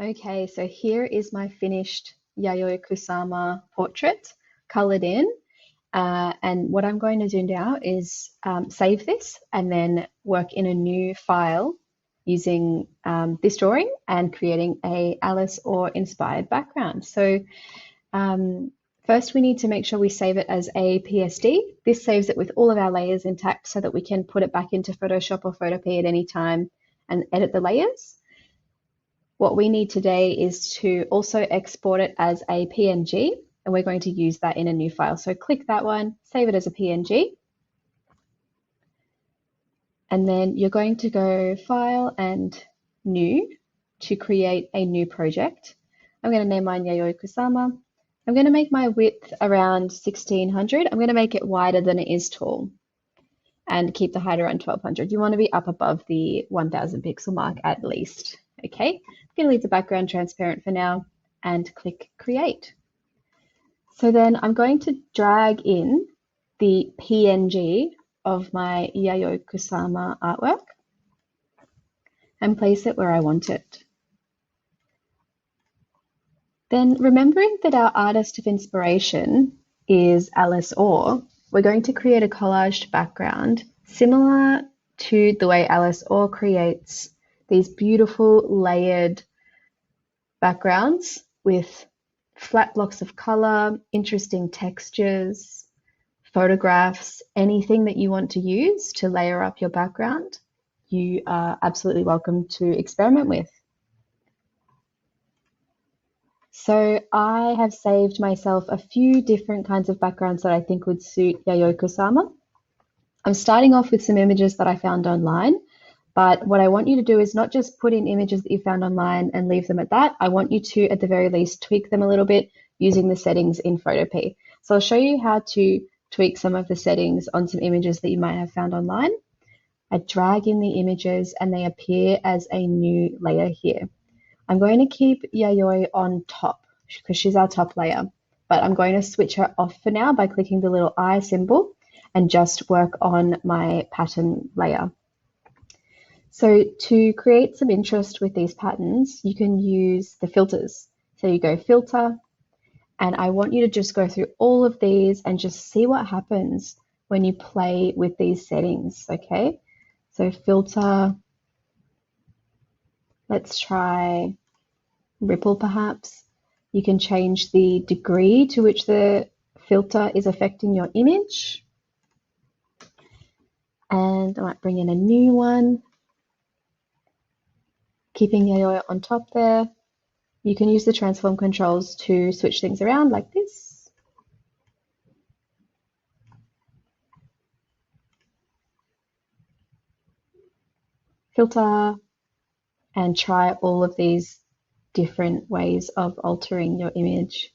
Okay, so here is my finished Yayoi Kusama portrait colored in. And what I'm going to do now is save this and then work in a new file using this drawing and creating a Alice Oehr inspired background. So first we need to make sure we save it as a PSD. This saves it with all of our layers intact so that we can put it back into Photoshop or Photopea at any time and edit the layers. What we need today is to also export it as a PNG, and we're going to use that in a new file. So click that one, save it as a PNG, and then you're going to go File and New to create a new project. I'm going to name mine Yayoi Kusama. I'm going to make my width around 1600. I'm going to make it wider than it is tall and keep the height around 1200. You want to be up above the 1000 pixel mark at least. Okay, I'm going to leave the background transparent for now and click Create. So then I'm going to drag in the PNG of my Yayoi Kusama artwork and place it where I want it. Then remembering that our artist of inspiration is Alice Oehr, we're going to create a collaged background similar to the way Alice Oehr creates these beautiful layered backgrounds with flat blocks of color, interesting textures, photographs, anything that you want to use to layer up your background, you are absolutely welcome to experiment with. So I have saved myself a few different kinds of backgrounds that I think would suit Yayoi Kusama. I'm starting off with some images that I found online, but what I want you to do is not just put in images that you found online and leave them at that. I want you to, at the very least, tweak them a little bit using the settings in Photopea. So I'll show you how to tweak some of the settings on some images that you might have found online. I drag in the images and they appear as a new layer here. I'm going to keep Yayoi on top because she's our top layer, but I'm going to switch her off for now by clicking the little eye symbol and just work on my pattern layer. So to create some interest with these patterns, you can use the filters. So you go Filter, and I want you to just go through all of these and just see what happens when you play with these settings, okay? So Filter, let's try Ripple perhaps. You can change the degree to which the filter is affecting your image. And I might bring in a new one, keeping Yayoi on top there. You can use the transform controls to switch things around like this. Filter, and try all of these different ways of altering your image.